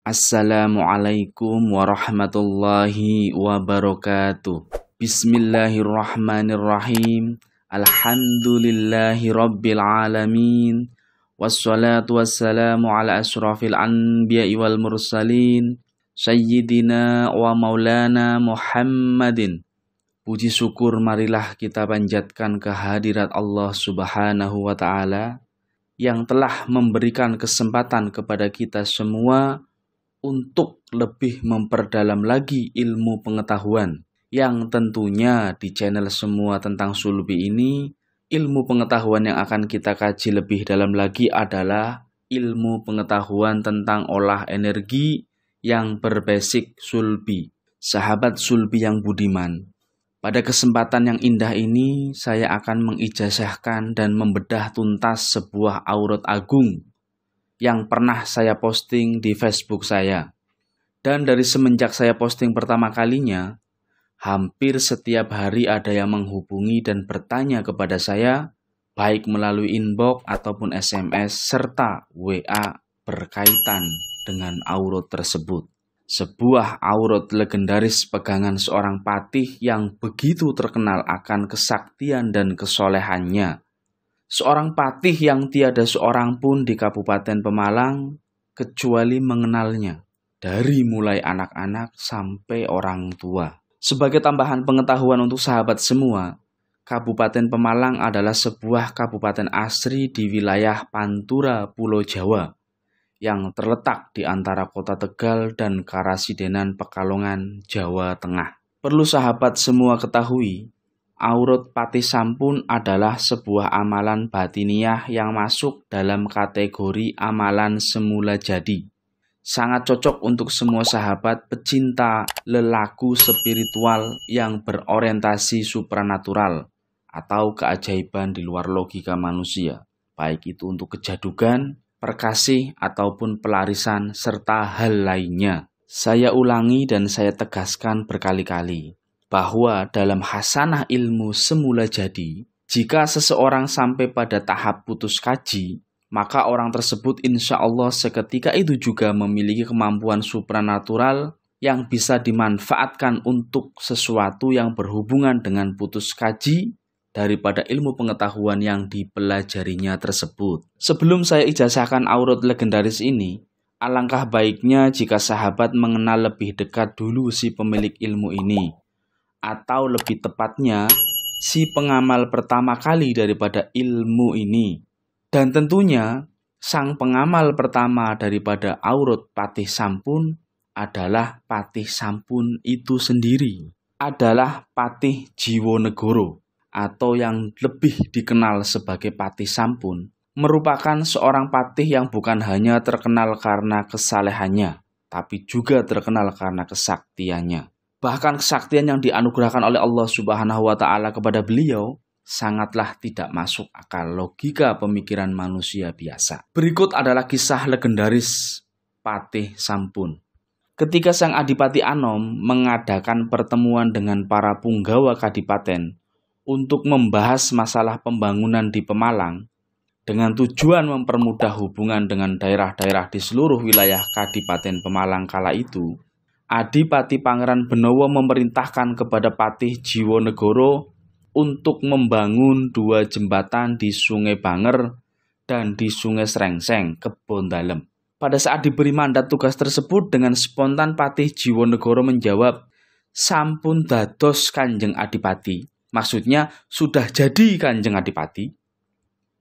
Assalamualaikum warahmatullahi wabarakatuh. Bismillahirrahmanirrahim. Alhamdulillahi rabbil alamin. Wassalatu wassalamu ala ashrafil anbiya'i wal mursalin. Sayyidina wa maulana Muhammadin. Puji syukur marilah kita panjatkan kehadirat Allah subhanahu wa ta'ala yang telah memberikan kesempatan kepada kita semua untuk lebih memperdalam lagi ilmu pengetahuan yang tentunya di channel Semua Tentang Sulbi ini ilmu pengetahuan yang akan kita kaji lebih dalam lagi adalah ilmu pengetahuan tentang olah energi yang berbasic sulbi. Sahabat sulbi yang budiman, pada kesempatan yang indah ini saya akan mengijazahkan dan membedah tuntas sebuah aurat agung yang pernah saya posting di Facebook saya. Dan dari semenjak saya posting pertama kalinya, hampir setiap hari ada yang menghubungi dan bertanya kepada saya, baik melalui inbox ataupun SMS serta WA berkaitan dengan aurat tersebut. Sebuah aurat legendaris pegangan seorang patih yang begitu terkenal akan kesaktian dan kesolehannya. Seorang patih yang tiada seorang pun di Kabupaten Pemalang kecuali mengenalnya, dari mulai anak-anak sampai orang tua. Sebagai tambahan pengetahuan untuk sahabat semua, Kabupaten Pemalang adalah sebuah kabupaten asri di wilayah Pantura, Pulau Jawa, yang terletak di antara kota Tegal dan Karasidenan Pekalongan, Jawa Tengah. Perlu sahabat semua ketahui, aurat patih sampun adalah sebuah amalan batiniah yang masuk dalam kategori amalan semula jadi. Sangat cocok untuk semua sahabat pecinta lelaku spiritual yang berorientasi supranatural atau keajaiban di luar logika manusia, baik itu untuk kejadugan, perkasih, ataupun pelarisan, serta hal lainnya. Saya ulangi dan saya tegaskan berkali-kali bahwa dalam hasanah ilmu semula jadi, jika seseorang sampai pada tahap putus kaji, maka orang tersebut insya Allah seketika itu juga memiliki kemampuan supranatural yang bisa dimanfaatkan untuk sesuatu yang berhubungan dengan putus kaji daripada ilmu pengetahuan yang dipelajarinya tersebut. Sebelum saya ijazahkan aurat legendaris ini, alangkah baiknya jika sahabat mengenal lebih dekat dulu si pemilik ilmu ini, atau lebih tepatnya si pengamal pertama kali daripada ilmu ini. Dan tentunya sang pengamal pertama daripada aurat patih sampun adalah patih sampun itu sendiri, adalah Patih Jiwonegoro atau yang lebih dikenal sebagai Patih Sampun, merupakan seorang patih yang bukan hanya terkenal karena kesalehannya, tapi juga terkenal karena kesaktiannya. Bahkan kesaktian yang dianugerahkan oleh Allah Subhanahu wa ta'ala kepada beliau sangatlah tidak masuk akal logika pemikiran manusia biasa. Berikut adalah kisah legendaris Patih Sampun. Ketika Sang Adipati Anom mengadakan pertemuan dengan para punggawa kadipaten untuk membahas masalah pembangunan di Pemalang dengan tujuan mempermudah hubungan dengan daerah-daerah di seluruh wilayah Kadipaten Pemalang kala itu, Adipati Pangeran Benowo memerintahkan kepada Patih Jiwonegoro untuk membangun 2 jembatan di Sungai Banger dan di Sungai Srengseng, Kebon Dalem. Pada saat diberi mandat tugas tersebut, dengan spontan Patih Jiwonegoro menjawab, "Sampun dados Kanjeng Adipati." Maksudnya, sudah jadi Kanjeng Adipati.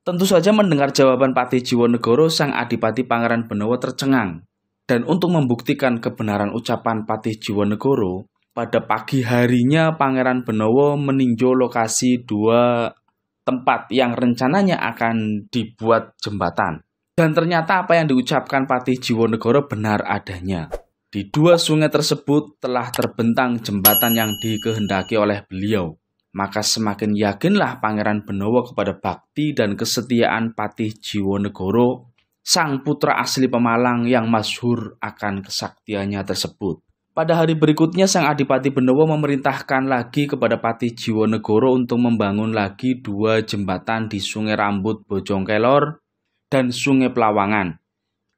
Tentu saja mendengar jawaban Patih Jiwonegoro, Sang Adipati Pangeran Benowo tercengang. Dan untuk membuktikan kebenaran ucapan Patih Jiwonegoro, pada pagi harinya Pangeran Benowo meninjau lokasi 2 tempat yang rencananya akan dibuat jembatan. Dan ternyata apa yang diucapkan Patih Jiwonegoro benar adanya. Di 2 sungai tersebut telah terbentang jembatan yang dikehendaki oleh beliau. Maka semakin yakinlah Pangeran Benowo kepada bakti dan kesetiaan Patih Jiwonegoro, sang putra asli Pemalang yang masyhur akan kesaktiannya tersebut. Pada hari berikutnya, Sang Adipati Benowo memerintahkan lagi kepada Patih Jiwonegoro untuk membangun lagi 2 jembatan di Sungai Rambut Bojongkelor dan Sungai Pelawangan.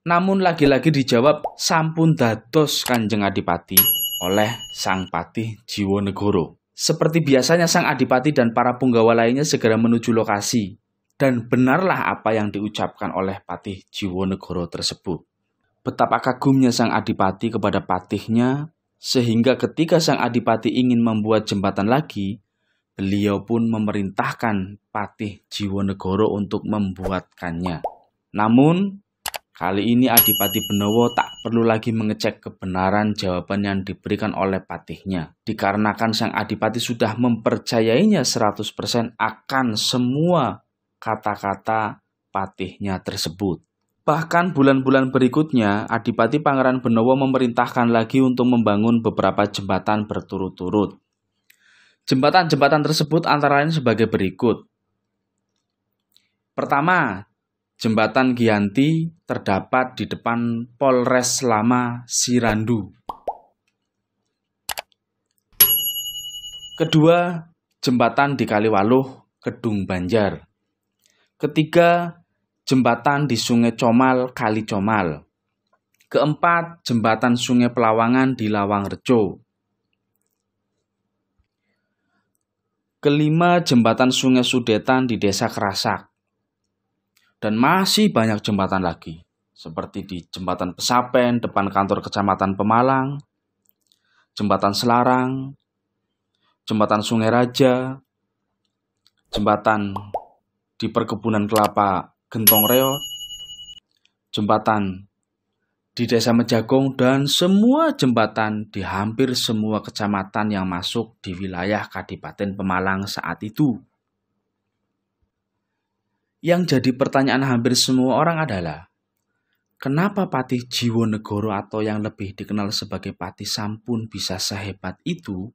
Namun lagi-lagi dijawab sampun dados Kanjeng Adipati oleh Sang Patih Jiwonegoro. Seperti biasanya Sang Adipati dan para punggawa lainnya segera menuju lokasi. Dan benarlah apa yang diucapkan oleh Patih Jiwonegoro tersebut. Betapa kagumnya Sang Adipati kepada patihnya, sehingga ketika Sang Adipati ingin membuat jembatan lagi, beliau pun memerintahkan Patih Jiwonegoro untuk membuatkannya. Namun, kali ini Adipati Benowo tak perlu lagi mengecek kebenaran jawaban yang diberikan oleh patihnya. Dikarenakan Sang Adipati sudah mempercayainya 100% akan semua kata-kata patihnya tersebut. Bahkan bulan-bulan berikutnya, Adipati Pangeran Benowo memerintahkan lagi untuk membangun beberapa jembatan berturut-turut. Jembatan-jembatan tersebut antara lain sebagai berikut. Pertama, Jembatan Giyanti terdapat di depan Polres Lama Sirandu. Kedua, jembatan di Kaliwaluh, Kedung Banjar. Ketiga, jembatan di Sungai Comal, Kali Comal. Keempat, jembatan Sungai Pelawangan di Lawangrejo. Kelima, jembatan Sungai Sudetan di Desa Kerasak. Dan masih banyak jembatan lagi, seperti di Jembatan Pesapen, depan kantor Kecamatan Pemalang, Jembatan Selarang, Jembatan Sungai Raja, jembatan di Perkebunan Kelapa Gentong Reot, jembatan di Desa Mejagong, dan semua jembatan di hampir semua kecamatan yang masuk di wilayah Kadipaten Pemalang saat itu. Yang jadi pertanyaan hampir semua orang adalah, kenapa Patih Jiwonegoro atau yang lebih dikenal sebagai Patih Sampun bisa sehebat itu?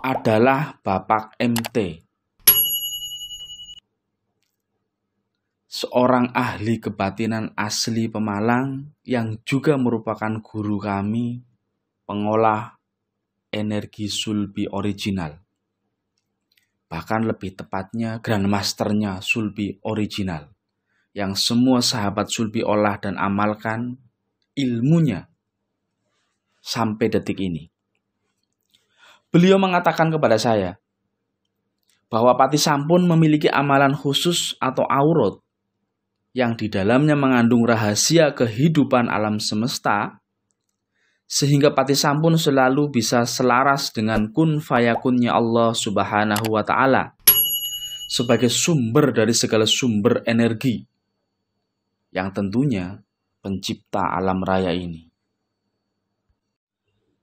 Adalah Bapak MT. Seorang ahli kebatinan asli Pemalang yang juga merupakan guru kami, pengolah energi sulbi original. Bahkan lebih tepatnya Grandmasternya sulbi original, yang semua sahabat sulbi olah dan amalkan ilmunya sampai detik ini. Beliau mengatakan kepada saya bahwa Patih Sampun memiliki amalan khusus atau aurot yang di dalamnya mengandung rahasia kehidupan alam semesta, sehingga Patih Sampun selalu bisa selaras dengan kun fayakunnya Allah Subhanahu wa Ta'ala sebagai sumber dari segala sumber energi yang tentunya pencipta alam raya ini.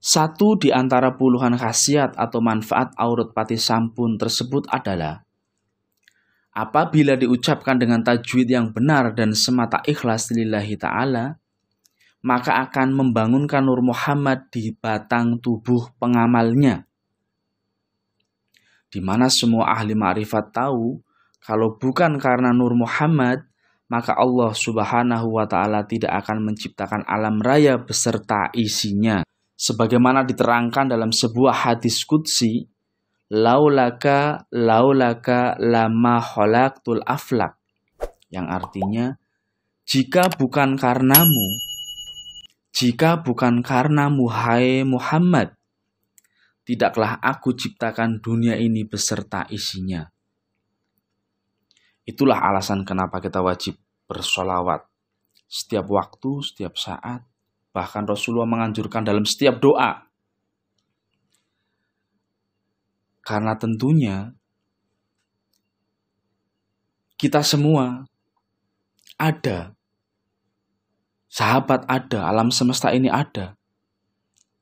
Satu di antara puluhan khasiat atau manfaat aurot Patih Sampun tersebut adalah apabila diucapkan dengan tajwid yang benar dan semata ikhlas lillahi ta'ala, maka akan membangunkan Nur Muhammad di batang tubuh pengamalnya. Di mana semua ahli ma'rifat tahu, kalau bukan karena Nur Muhammad, maka Allah Subhanahu wa Ta'ala tidak akan menciptakan alam raya beserta isinya. Sebagaimana diterangkan dalam sebuah hadis qudsi, laulaka lama khalaqtul aflak, yang artinya, jika bukan karenamu hai Muhammad, tidaklah aku ciptakan dunia ini beserta isinya. Itulah alasan kenapa kita wajib bersolawat setiap waktu, setiap saat. Bahkan Rasulullah menganjurkan dalam setiap doa. Karena tentunya kita semua ada, sahabat ada, alam semesta ini ada,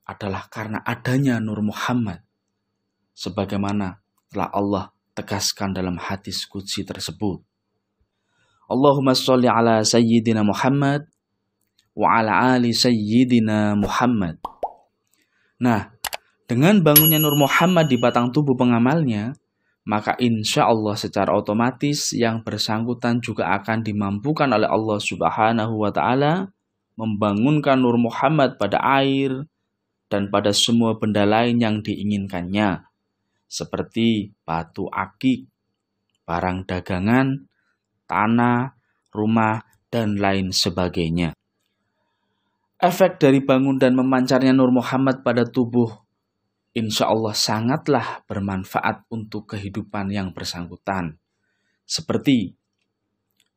adalah karena adanya Nur Muhammad. Sebagaimana telah Allah tegaskan dalam hadis qudsi tersebut. Allahumma sholli ala sayyidina Muhammad wa ala ali sayyidina Muhammad. Nah, dengan bangunnya Nur Muhammad di batang tubuh pengamalnya, maka insya Allah secara otomatis yang bersangkutan juga akan dimampukan oleh Allah Subhanahu wa Ta'ala membangunkan Nur Muhammad pada air dan pada semua benda lain yang diinginkannya, seperti batu akik, barang dagangan, tanah, rumah, dan lain sebagainya. Efek dari bangun dan memancarnya Nur Muhammad pada tubuh insya Allah sangatlah bermanfaat untuk kehidupan yang bersangkutan. Seperti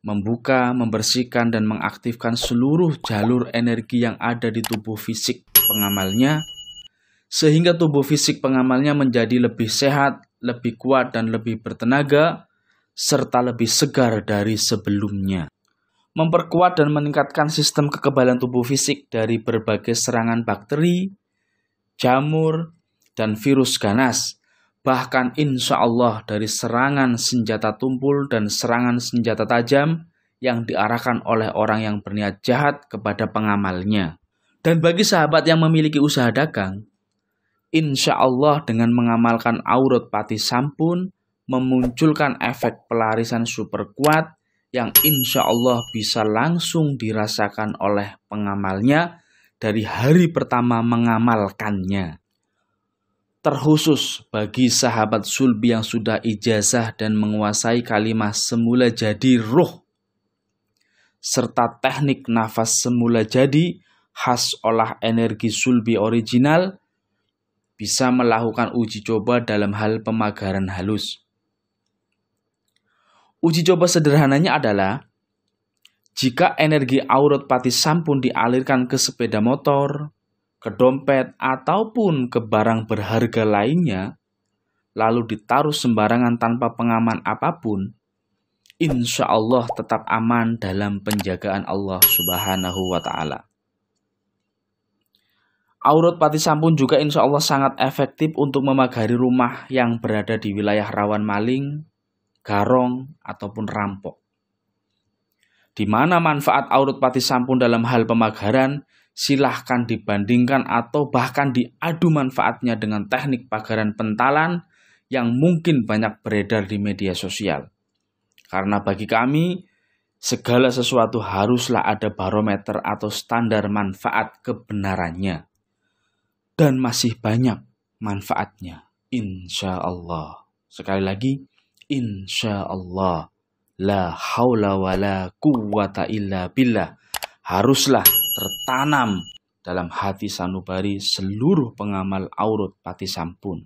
membuka, membersihkan, dan mengaktifkan seluruh jalur energi yang ada di tubuh fisik pengamalnya, sehingga tubuh fisik pengamalnya menjadi lebih sehat, lebih kuat, dan lebih bertenaga, serta lebih segar dari sebelumnya. Memperkuat dan meningkatkan sistem kekebalan tubuh fisik dari berbagai serangan bakteri, jamur, dan virus ganas. Bahkan insya Allah dari serangan senjata tumpul dan serangan senjata tajam yang diarahkan oleh orang yang berniat jahat kepada pengamalnya. Dan bagi sahabat yang memiliki usaha dagang, insya Allah dengan mengamalkan aurot pati sampun memunculkan efek pelarisan super kuat yang insya Allah bisa langsung dirasakan oleh pengamalnya dari hari pertama mengamalkannya. Terkhusus bagi sahabat sulbi yang sudah ijazah dan menguasai kalimah semula jadi ruh, serta teknik nafas semula jadi khas olah energi sulbi original, bisa melakukan uji coba dalam hal pemagaran halus. Uji coba sederhananya adalah, jika energi aurot pati sampun dialirkan ke sepeda motor, ke dompet, ataupun ke barang berharga lainnya, lalu ditaruh sembarangan tanpa pengaman apapun, insya Allah tetap aman dalam penjagaan Allah Subhanahu wa Ta'ala. Aurot pati sampun juga insya Allah sangat efektif untuk memagari rumah yang berada di wilayah rawan maling, garong, ataupun rampok. Di mana manfaat aurot pati sampun dalam hal pemagaran, silahkan dibandingkan atau bahkan diadu manfaatnya dengan teknik pagaran pentalan yang mungkin banyak beredar di media sosial. Karena bagi kami, segala sesuatu haruslah ada barometer atau standar manfaat kebenarannya. Dan masih banyak manfaatnya, insya Allah. Sekali lagi, insya Allah. La haula wa la quwwata illa billah. Haruslah tertanam dalam hati sanubari seluruh pengamal aurot pati sampun.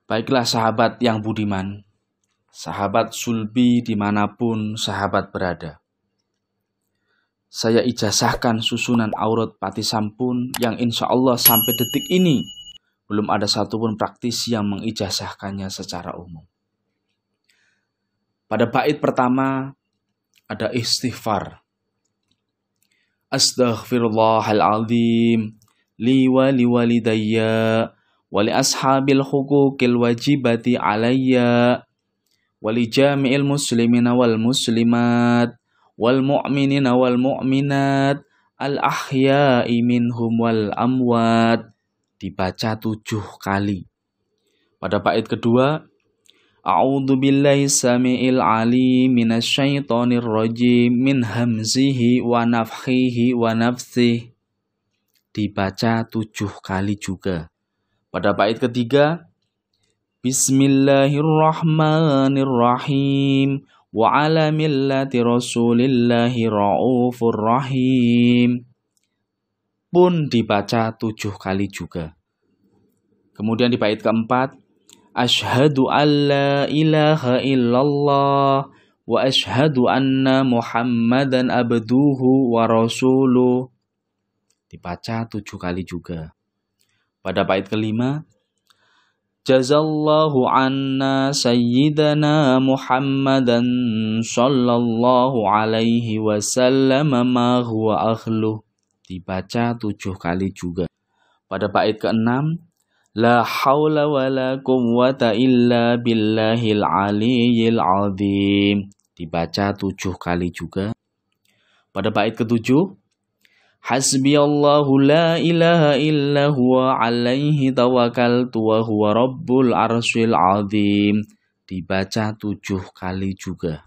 Baiklah sahabat yang budiman, sahabat sulbi dimanapun sahabat berada, saya ijazahkan susunan aurot pati sampun yang insya Allah sampai detik ini belum ada satupun praktisi yang mengijazahkannya secara umum. Pada bait pertama ada istighfar. Astaghfirullahaladzim li wa li walidayya wa li ashabil huquqil wajibati alayya wa li jami'il muslimina wal muslimat wal mu'minina wal mu'minat al ahya'i minhum wal amwat. Dibaca 7 kali. Pada bait kedua, A'udzu billahi samiil alim minasyaitonir rajim min hamzihi wa nafthihi wa nafthihi. Dibaca 7 kali juga. Pada bait ketiga, Bismillahirrahmanirrahim wa ala millati rasulillahi raufur rahim. Pun dibaca 7 kali juga. Kemudian di bait keempat, Ashhadu an la ilaha illallah wa ashhadu anna Muhammadan abduhu wa rasuluh. Dibaca 7 kali juga. Pada bait kelima, Jazallahu anna sayyidana Muhammadan sallallahu alaihi wasallam ma huwa akhluh. Dibaca 7 kali juga. Pada bait keenam, La haula wa la quwwata illa billahil aliyyil azim. Dibaca 7 kali juga. Pada bait ketujuh, Hasbiyallahu la ilaha illa huwa alaihi tawakkaltu wa huwa rabbul arsyil azim. Dibaca 7 kali juga.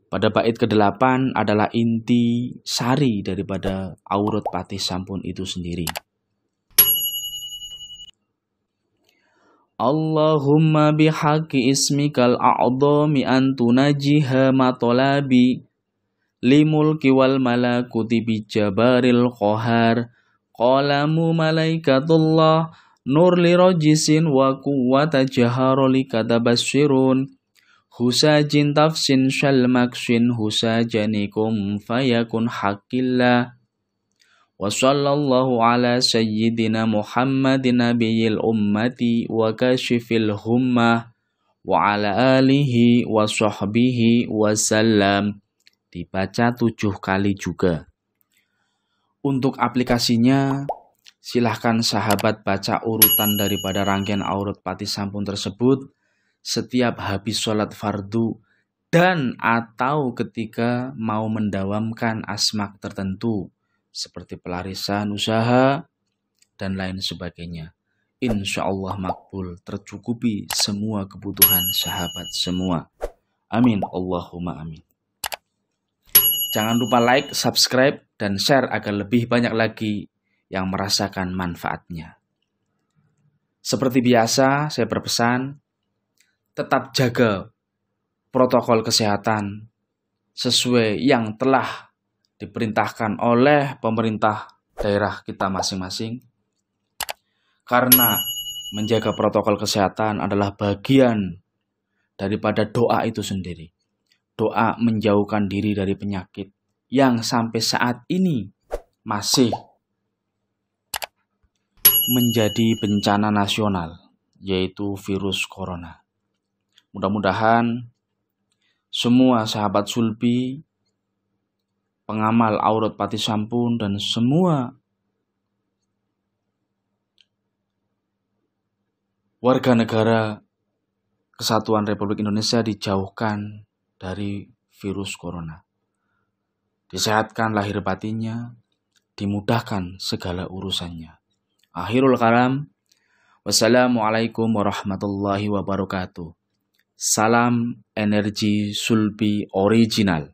Pada bait ke-8 adalah inti sari daripada aurot pati sampun itu sendiri. Allahumma bihaqqi ismikal a'dhami antunajiha matolabi limulki wal malakuti bijabaril qahar, qalamu malaikatullah, nur li rojisin wa quwwata jaharoli katabasyirun, husajin tafsin syal maksin husajanikum fayakun hakillah. Wa sallallahu ala sayyidina Muhammadin nabiyil ummati wa kashifil hummah wa ala alihi wa sahbihi wa sallam. Dibaca 7 kali juga. Untuk aplikasinya, silahkan sahabat baca urutan daripada rangkaian aurat pati sampun tersebut setiap habis sholat fardu dan atau ketika mau mendawamkan asmak tertentu seperti pelarisan usaha dan lain sebagainya. Insya Allah makbul, tercukupi semua kebutuhan sahabat semua. Amin, Allahumma amin. Jangan lupa like, subscribe, dan share agar lebih banyak lagi yang merasakan manfaatnya. Seperti biasa, saya berpesan, tetap jaga protokol kesehatan sesuai yang telah diperintahkan oleh pemerintah daerah kita masing-masing. Karena menjaga protokol kesehatan adalah bagian daripada doa itu sendiri. Doa menjauhkan diri dari penyakit yang sampai saat ini masih menjadi bencana nasional, yaitu virus corona. Mudah-mudahan semua sahabat sulbi, pengamal aurat pati sampun, dan semua warga negara Kesatuan Republik Indonesia dijauhkan dari virus corona. Disehatkan lahir batinnya, dimudahkan segala urusannya. Akhirul kalam, wassalamualaikum warahmatullahi wabarakatuh. Salam energi sulbi original.